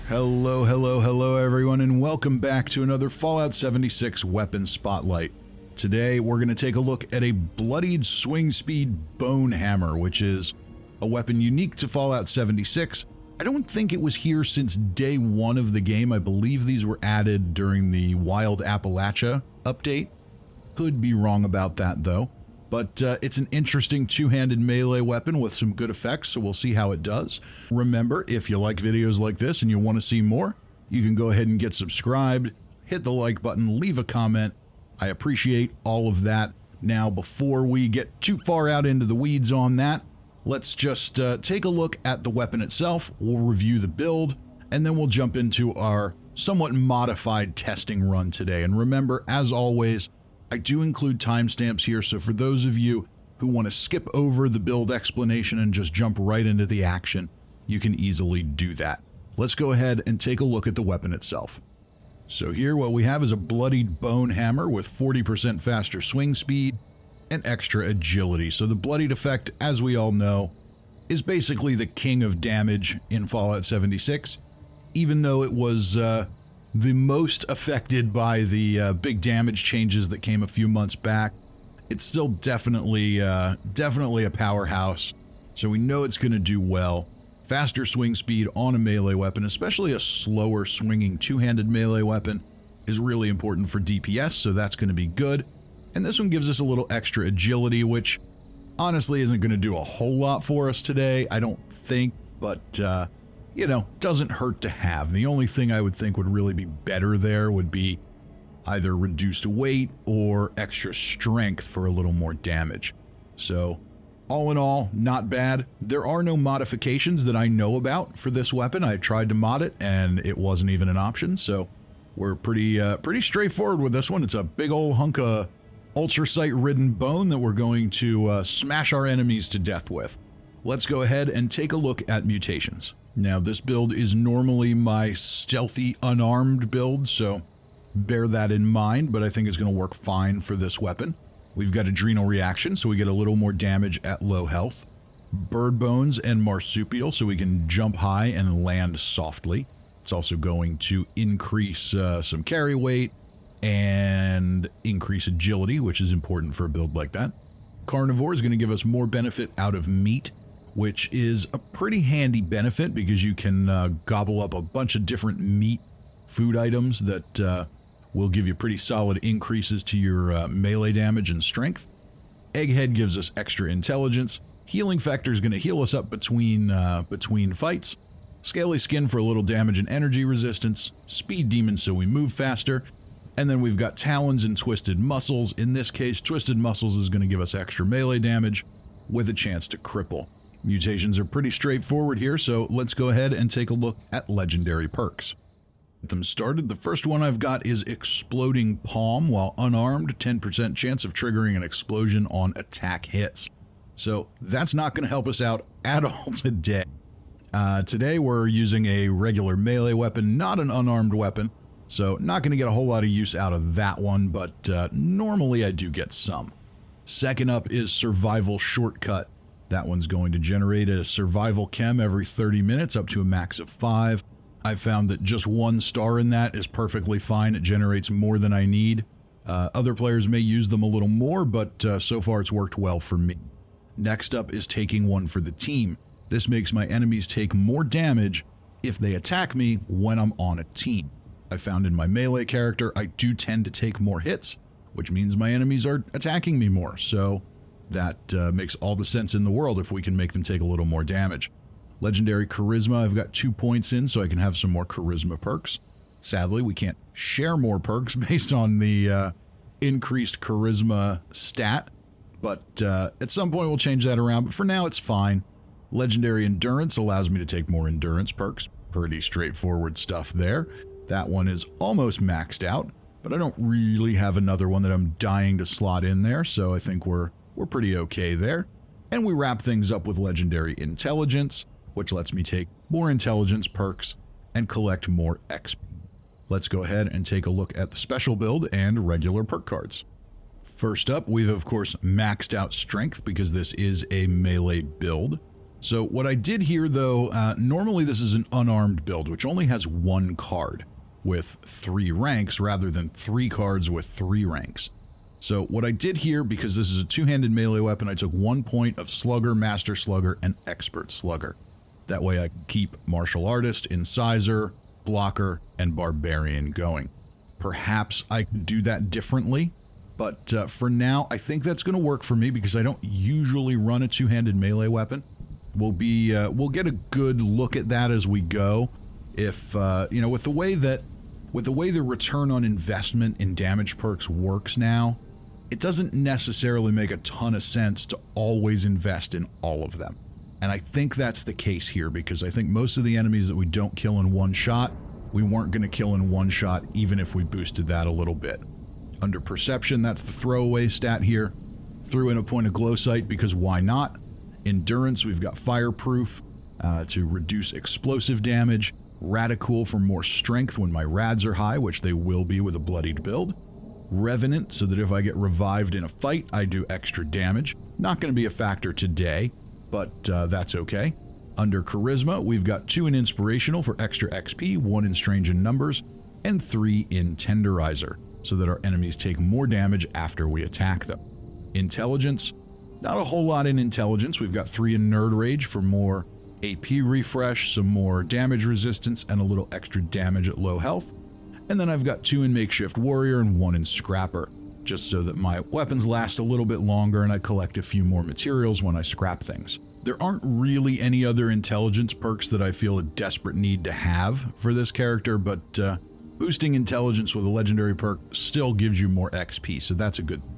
Hello, hello, hello everyone, and welcome back to another Fallout 76 Weapon Spotlight. Today we're going to take a look at a Bloodied Swing Speed Bone Hammer, which is a weapon unique to Fallout 76. I don't think it was here since day one of the game. I believe these were added during the Wild Appalachia update. Could be wrong about that though. But it's an interesting two-handed melee weapon with some good effects, so we'll see how it does. Remember, if you like videos like this and you want to see more, you can go ahead and get subscribed, hit the like button, leave a comment. I appreciate all of that. Now, before we get too far out into the weeds on that, let's just take a look at the weapon itself. We'll review the build, and then we'll jump into our somewhat modified testing run today. And remember, as always, I do include timestamps here, so for those of you who want to skip over the build explanation and just jump right into the action, you can easily do that. Let's go ahead and take a look at the weapon itself. So here what we have is a Bloodied Bone Hammer with 40% faster swing speed and extra agility. So the Bloodied effect, as we all know, is basically the king of damage in Fallout 76, even though it was the most affected by the big damage changes that came a few months back. It's still definitely a powerhouse, so we know it's going to do well. Faster swing speed on a melee weapon, especially a slower swinging two-handed melee weapon, is really important for DPS, so that's going to be good. And this one gives us a little extra agility, which honestly isn't going to do a whole lot for us today, I don't think, but you know, doesn't hurt to have. The only thing I would think would really be better there would be either reduced weight or extra strength for a little more damage. So, all in all, not bad. There are no modifications that I know about for this weapon. I tried to mod it and it wasn't even an option, so we're pretty straightforward with this one. It's a big old hunk of ultracite-ridden bone that we're going to smash our enemies to death with. Let's go ahead and take a look at mutations. Now, this build is normally my stealthy, unarmed build, so bear that in mind, but I think it's going to work fine for this weapon. We've got Adrenal Reaction, so we get a little more damage at low health. Bird Bones and Marsupial, so we can jump high and land softly. It's also going to increase some carry weight and increase agility, which is important for a build like that. Carnivore is going to give us more benefit out of meat, which is a pretty handy benefit because you can gobble up a bunch of different meat food items that will give you pretty solid increases to your melee damage and strength. Egghead gives us extra intelligence. Healing Factor is going to heal us up between fights. Scaly Skin for a little damage and energy resistance. Speed Demon so we move faster. And then we've got Talons and Twisted Muscles. In this case, Twisted Muscles is going to give us extra melee damage with a chance to cripple. Mutations are pretty straightforward here, so let's go ahead and take a look at legendary perks. Get them started. The first one I've got is Exploding Palm. While unarmed, 10% chance of triggering an explosion on attack hits. So that's not going to help us out at all today. Today we're using a regular melee weapon, not an unarmed weapon, so not going to get a whole lot of use out of that one, but normally I do get some. Second up is Survival Shortcut. That one's going to generate a survival chem every 30 minutes up to a max of 5. I found that just 1 star in that is perfectly fine. It generates more than I need. Other players may use them a little more, but so far it's worked well for me. Next up is Taking One for the Team. This makes my enemies take more damage if they attack me when I'm on a team. I found in my melee character I do tend to take more hits, which means my enemies are attacking me more, so that makes all the sense in the world if we can make them take a little more damage. Legendary Charisma, I've got 2 points in, so I can have some more Charisma perks. Sadly, we can't share more perks based on the increased Charisma stat, but at some point we'll change that around, but for now it's fine. Legendary Endurance allows me to take more Endurance perks. Pretty straightforward stuff there. That one is almost maxed out, but I don't really have another one that I'm dying to slot in there, so I think we're pretty okay there. And we wrap things up with Legendary Intelligence, which lets me take more intelligence perks and collect more XP. Let's go ahead and take a look at the special build and regular perk cards. First up, we've of course maxed out strength because this is a melee build. So what I did here, though, normally this is an unarmed build, which only has 1 card with 3 ranks rather than 3 cards with 3 ranks. So what I did here, because this is a 2-handed melee weapon, I took 1 point of Slugger, Master Slugger, and Expert Slugger. That way I can keep Martial Artist, Incisor, Blocker, and Barbarian going. Perhaps I could do that differently, but for now, I think that's going to work for me because I don't usually run a 2-handed melee weapon. We'll get a good look at that as we go. If you know, with the way the return on investment in damage perks works now, it doesn't necessarily make a ton of sense to always invest in all of them. And I think that's the case here, because I think most of the enemies that we don't kill in one shot, we weren't going to kill in one shot, even if we boosted that a little bit. Under Perception, that's the throwaway stat here. Threw in a point of Glow Sight because why not? Endurance, we've got Fireproof to reduce explosive damage. Radical for more strength when my rads are high, which they will be with a bloodied build. Revenant, so that if I get revived in a fight, I do extra damage. Not going to be a factor today, but that's okay. Under Charisma, we've got 2 in Inspirational for extra XP, 1 in Strange in Numbers, and 3 in Tenderizer, so that our enemies take more damage after we attack them. Intelligence, not a whole lot in Intelligence. We've got 3 in Nerd Rage for more AP refresh, some more damage resistance, and a little extra damage at low health. And then I've got 2 in Makeshift Warrior and 1 in Scrapper, just so that my weapons last a little bit longer and I collect a few more materials when I scrap things. There aren't really any other intelligence perks that I feel a desperate need to have for this character, but boosting intelligence with a legendary perk still gives you more XP, so that's a good thing.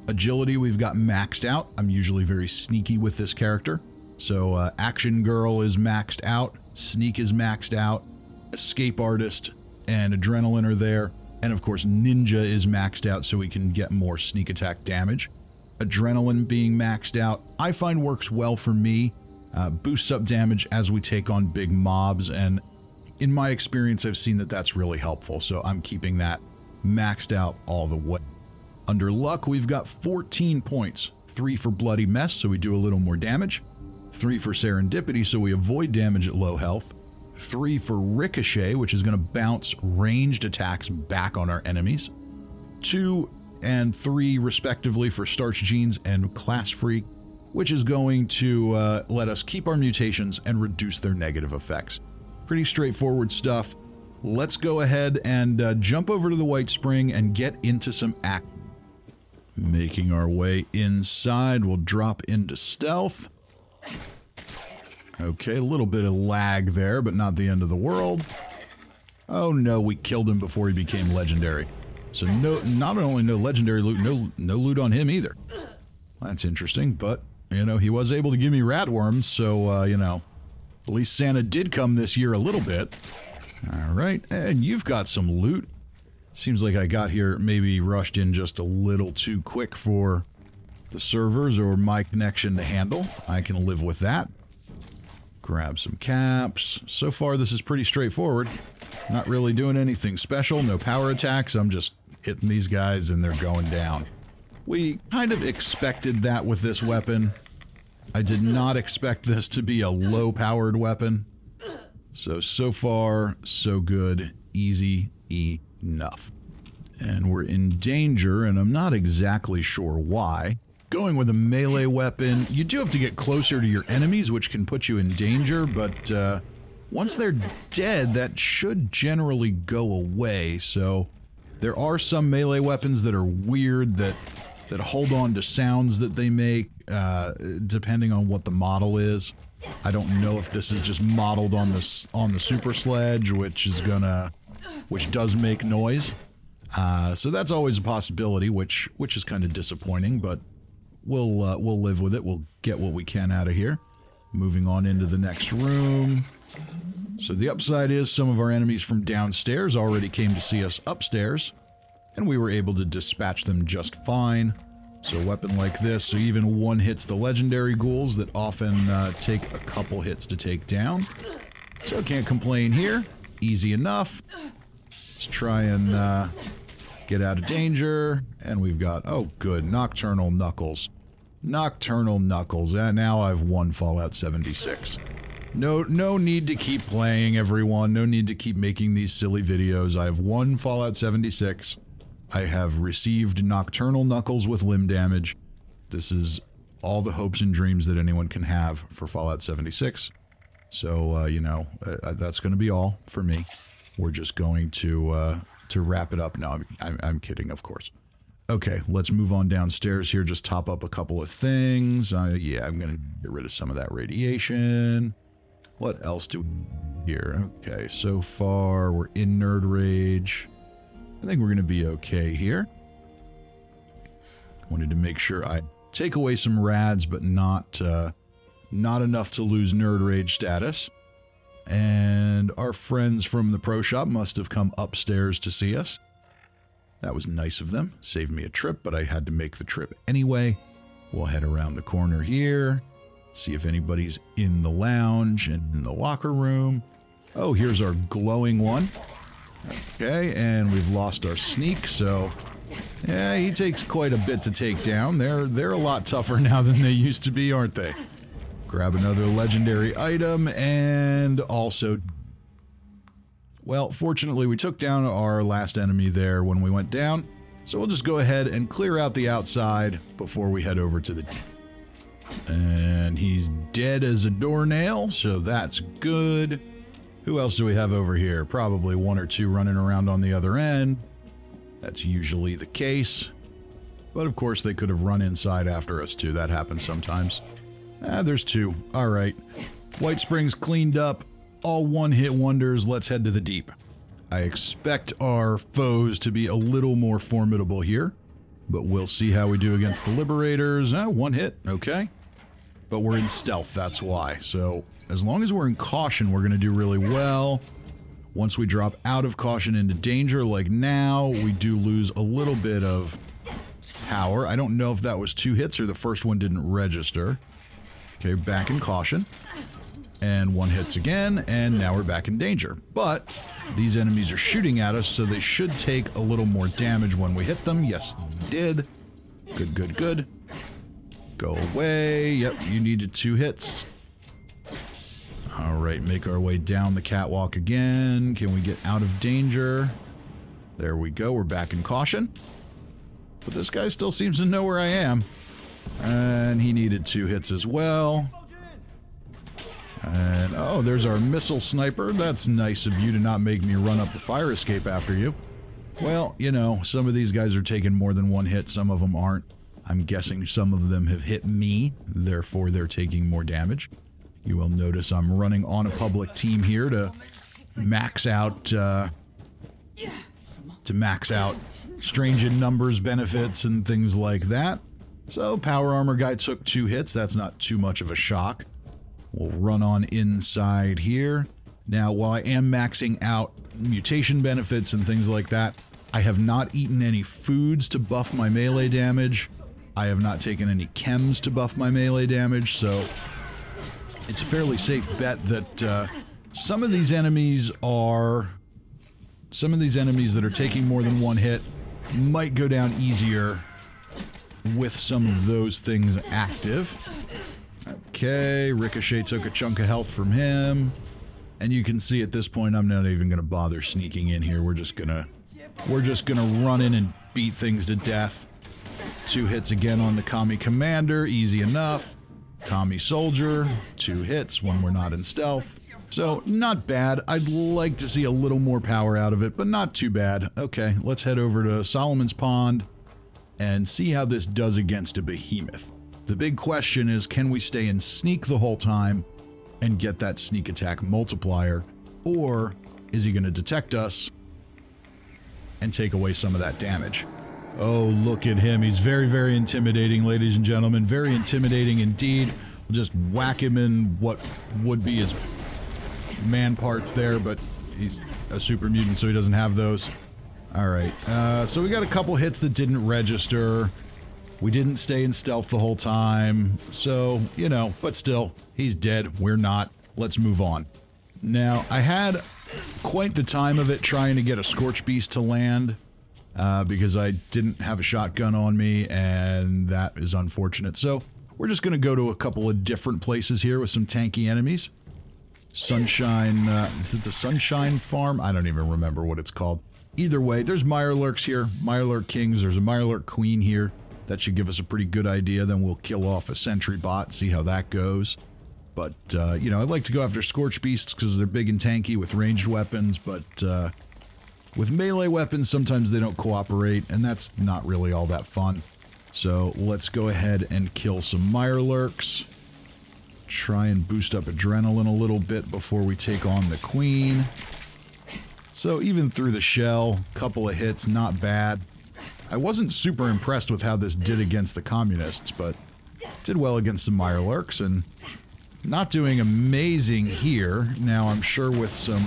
Agility we've got maxed out. I'm usually very sneaky with this character. So Action Girl is maxed out, Sneak is maxed out, Escape Artist and Adrenaline are there, and of course Ninja is maxed out so we can get more sneak attack damage. Adrenaline being maxed out, I find works well for me, boosts up damage as we take on big mobs, and in my experience I've seen that that's really helpful, so I'm keeping that maxed out all the way. Under Luck, we've got 14 points, 3 for Bloody Mess, so we do a little more damage, 3 for Serendipity, so we avoid damage at low health, 3 for Ricochet, which is going to bounce ranged attacks back on our enemies, 2 and 3 respectively for Starch Genes and Class Freak, which is going to let us keep our mutations and reduce their negative effects. Pretty straightforward stuff. Let's go ahead and jump over to the Whitespring and get into some action. Making our way inside, we'll drop into stealth. Okay, a little bit of lag there, but not the end of the world. Oh no, we killed him before he became legendary. So not only no legendary loot, no loot on him either. That's interesting, but, you know, he was able to give me radworms, so, you know, at least Santa did come this year a little bit. Alright, and you've got some loot. Seems like I got here, maybe rushed in just a little too quick for the servers or my connection to handle. I can live with that. Grab some caps. So far this is pretty straightforward. Not really doing anything special, no power attacks, I'm just hitting these guys and they're going down. We kind of expected that with this weapon. I did not expect this to be a low-powered weapon. So far, so good. Easy enough. And we're in danger, and I'm not exactly sure why. Going with a melee weapon, you do have to get closer to your enemies, which can put you in danger, but once they're dead, that should generally go away. So there are some melee weapons that are weird, that hold on to sounds that they make, depending on what the model is. I don't know if this is just modeled on the Super Sledge, which does make noise. So that's always a possibility, which is kind of disappointing, but we'll live with it. We'll get what we can out of here. Moving on into the next room. So the upside is some of our enemies from downstairs already came to see us upstairs, and we were able to dispatch them just fine. So a weapon like this, so even one hits the legendary ghouls that often take a couple hits to take down. So I can't complain here. Easy enough. Let's try and get out of danger. And we've got, oh good, Nocturnal Knuckles. Nocturnal Knuckles. Now I've won Fallout 76. No need to keep playing, everyone. No need to keep making these silly videos. I have won Fallout 76. I have received Nocturnal Knuckles with limb damage. This is all the hopes and dreams that anyone can have for Fallout 76. So, you know, that's going to be all for me. We're just going to wrap it up. No, I'm kidding, of course. Okay, let's move on downstairs here. Just top up a couple of things. Yeah, I'm going to get rid of some of that radiation. What else do we here? Okay, so far we're in Nerd Rage. I think we're going to be okay here. Wanted to make sure I take away some rads, but not enough to lose Nerd Rage status. And our friends from the Pro Shop must have come upstairs to see us. That was nice of them. Saved me a trip, but I had to make the trip anyway. We'll head around the corner here. See if anybody's in the lounge and in the locker room. Oh, here's our glowing one. Okay, and we've lost our sneak, so... yeah, he takes quite a bit to take down. They're a lot tougher now than they used to be, aren't they? Grab another legendary item, and also... well, fortunately, we took down our last enemy there when we went down, so we'll just go ahead and clear out the outside before we head over to the deep. And he's dead as a doornail, so that's good. Who else do we have over here? Probably one or two running around on the other end. That's usually the case. But of course, they could have run inside after us too. That happens sometimes. There's two. All right. Whitespring's cleaned up. All one-hit wonders. Let's head to the deep. I expect our foes to be a little more formidable here, but we'll see how we do against the Liberators. One hit. Okay. But we're in stealth. That's why. So as long as we're in caution, we're going to do really well. Once we drop out of caution into danger, like now, we do lose a little bit of power. I don't know if that was 2 hits or the first one didn't register. Okay, back in caution. And 1 hits again, and now we're back in danger. But these enemies are shooting at us, so they should take a little more damage when we hit them. Yes, they did. Good, good, good. Go away. Yep, you needed 2 hits. All right, make our way down the catwalk again. Can we get out of danger? There we go. We're back in caution. But this guy still seems to know where I am. And he needed 2 hits as well. And, oh, there's our missile sniper. That's nice of you to not make me run up the fire escape after you. Well, you know, some of these guys are taking more than 1 hit. Some of them aren't. I'm guessing some of them have hit me. Therefore, they're taking more damage. You will notice I'm running on a public team here to max out strange in numbers benefits and things like that. So power armor guy took 2 hits. That's not too much of a shock. We'll run on inside here. Now, while I am maxing out mutation benefits and things like that, I have not eaten any foods to buff my melee damage. I have not taken any chems to buff my melee damage, so it's a fairly safe bet that some of these enemies that are taking more than 1 hit might go down easier with some of those things active. Okay, Ricochet took a chunk of health from him. And you can see at this point I'm not even going to bother sneaking in here. We're just gonna run in and beat things to death. 2 hits again on the Kami Commander, easy enough. Kami Soldier, 2 hits when we're not in stealth. So, not bad. I'd like to see a little more power out of it, but not too bad. Okay, let's head over to Solomon's Pond and see how this does against a Behemoth. The big question is, can we stay in sneak the whole time and get that sneak attack multiplier, or is he going to detect us and take away some of that damage? Oh, look at him. He's very, very intimidating, ladies and gentlemen. Very intimidating indeed. We'll just whack him in what would be his man parts there, but he's a super mutant, so he doesn't have those. All right. So we got a couple hits that didn't register. We didn't stay in stealth the whole time. So, you know, but still, he's dead. We're not. Let's move on. Now, I had quite the time of it trying to get a Scorch Beast to land. Because I didn't have a shotgun on me, and that is unfortunate. So, we're just going to go to a couple of different places here with some tanky enemies. Sunshine, is it the Sunshine Farm? I don't even remember what it's called. Either way, there's Mirelurks here, Mirelurk Kings, there's a Mirelurk Queen here. That should give us a pretty good idea, then we'll kill off a sentry bot, see how that goes. But, you know, I'd like to go after Scorch Beasts because they're big and tanky with ranged weapons, but with melee weapons, sometimes they don't cooperate, and that's not really all that fun. So let's go ahead and kill some Mirelurks. Try and boost up adrenaline a little bit before we take on the Queen. So even through the shell, couple of hits, not bad. I wasn't super impressed with how this did against the Communists, but did well against the Mirelurks, and not doing amazing here. Now I'm sure with some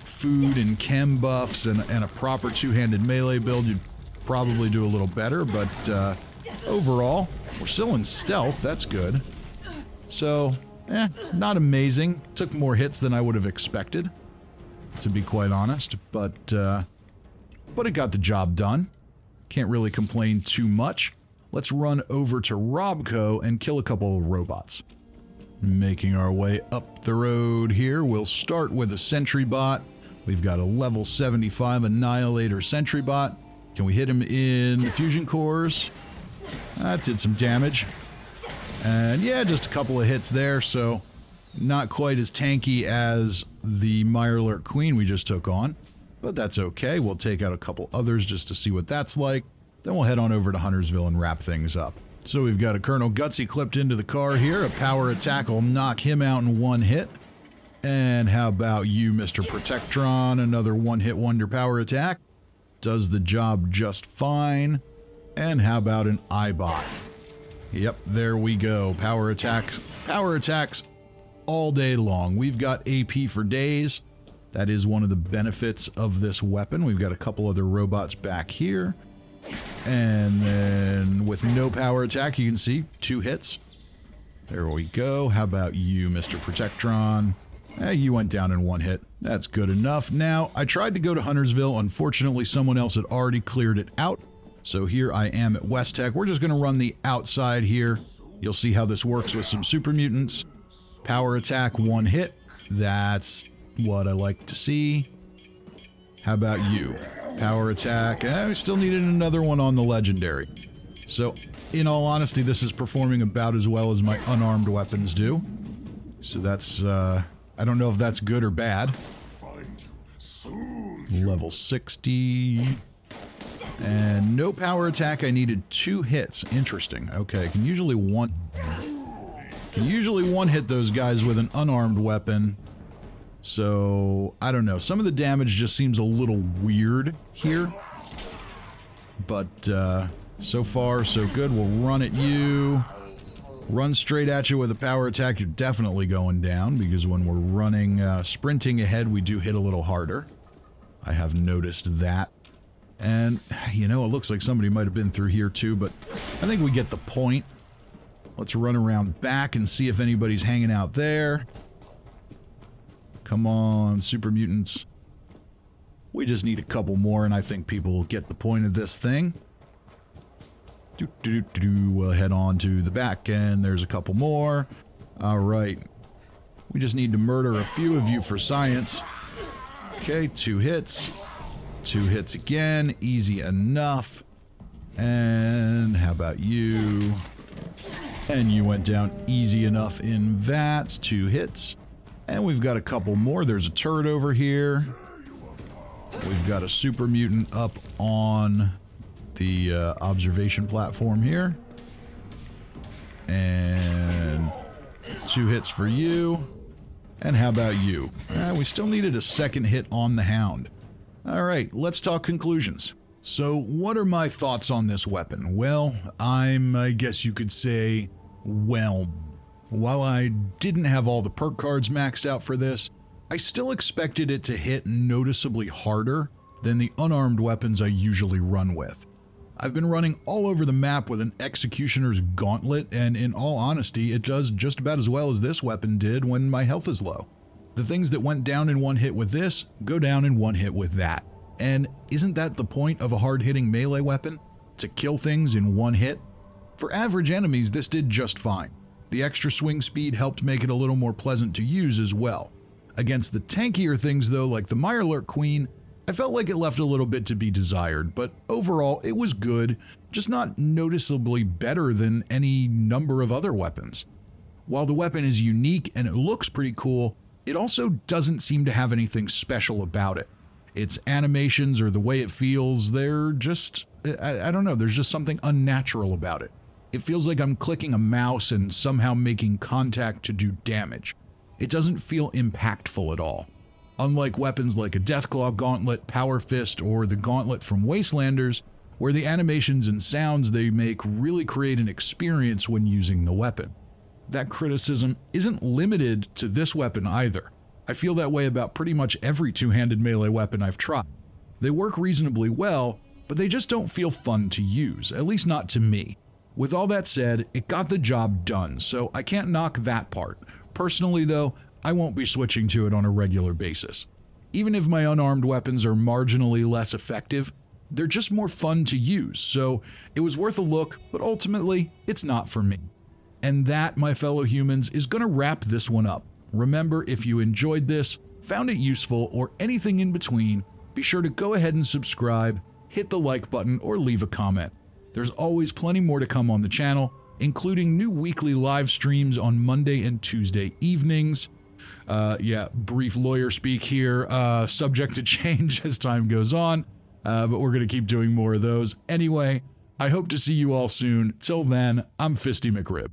food and chem buffs and a proper two-handed melee build, you'd probably do a little better, but overall, we're still in stealth, that's good. So, not amazing. Took more hits than I would have expected, to be quite honest, but it got the job done. Can't really complain too much. Let's run over to RobCo and kill a couple of robots. Making our way up the road here, we'll start with a sentry bot. We've got a level 75 Annihilator sentry bot. Can we hit him in the fusion cores? That did some damage. And yeah, just a couple of hits there, so not quite as tanky as the Mirelurk Queen we just took on. But that's okay, we'll take out a couple others just to see what that's like. Then we'll head on over to Huntersville and wrap things up. So we've got a Colonel Gutsy clipped into the car here. A power attack will knock him out in one hit. And how about you, Mr. Protectron? Another one-hit wonder power attack. Does the job just fine. And how about an Eyebot? Yep, there we go. Power attacks all day long. We've got AP for days. That is one of the benefits of this weapon. We've got a couple other robots back here. And then with no power attack, you can see 2 hits. There we go. How about you, Mr. Protectron? You went down in 1 hit. That's good enough. Now, I tried to go to Huntersville. Unfortunately, someone else had already cleared it out. So here I am at WestTek. We're just going to run the outside here. You'll see how this works with some super mutants. Power attack, 1 hit. That's what I like to see. How about you? Power attack. We still needed another one on the legendary. So, in all honesty, this is performing about as well as my unarmed weapons do. So that's, I don't know if that's good or bad. Level 60. And no power attack, I needed 2 hits. Interesting. Okay, can usually one hit those guys with an unarmed weapon. So, I don't know. Some of the damage just seems a little weird here. But, so far, so good. We'll run at you. Run straight at you with a power attack. You're definitely going down, because when we're running, sprinting ahead, we do hit a little harder. I have noticed that. And, you know, it looks like somebody might have been through here too, but I think we get the point. Let's run around back and see if anybody's hanging out there. Come on, super mutants. We just need a couple more, and I think people will get the point of this thing. We'll head on to the back, and there's a couple more. Alright. We just need to murder a few of you for science. Okay, 2 hits. 2 hits again. Easy enough. And how about you? And you went down easy enough in that. 2 hits. And we've got a couple more. There's a turret over here. We've got a super mutant up on the observation platform here. And 2 hits for you. And how about you? We still needed a second hit on the Hound. Alright, let's talk conclusions. So, what are my thoughts on this weapon? Well, I guess you could say, well, while I didn't have all the perk cards maxed out for this, I still expected it to hit noticeably harder than the unarmed weapons I usually run with. I've been running all over the map with an Executioner's Gauntlet, and in all honesty, it does just about as well as this weapon did when my health is low. The things that went down in 1 hit with this, go down in 1 hit with that. And isn't that the point of a hard-hitting melee weapon? To kill things in 1 hit? For average enemies, this did just fine. The extra swing speed helped make it a little more pleasant to use as well. Against the tankier things though, like the Mirelurk Queen, I felt like it left a little bit to be desired, but overall it was good, just not noticeably better than any number of other weapons. While the weapon is unique and it looks pretty cool, it also doesn't seem to have anything special about it. Its animations or the way it feels, they're just, I don't know, there's just something unnatural about it. It feels like I'm clicking a mouse and somehow making contact to do damage. It doesn't feel impactful at all. Unlike weapons like a Deathclaw Gauntlet, Power Fist, or the Gauntlet from Wastelanders, where the animations and sounds they make really create an experience when using the weapon. That criticism isn't limited to this weapon either. I feel that way about pretty much every two-handed melee weapon I've tried. They work reasonably well, but they just don't feel fun to use, at least not to me. With all that said, it got the job done, so I can't knock that part. Personally though, I won't be switching to it on a regular basis. Even if my unarmed weapons are marginally less effective, they're just more fun to use, so it was worth a look, but ultimately, it's not for me. And that, my fellow humans, is gonna wrap this one up. Remember, if you enjoyed this, found it useful, or anything in between, be sure to go ahead and subscribe, hit the like button, or leave a comment. There's always plenty more to come on the channel, including new weekly live streams on Monday and Tuesday evenings. Brief lawyer speak here, subject to change as time goes on, but we're going to keep doing more of those. Anyway, I hope to see you all soon. Till then, I'm Fisty McRib.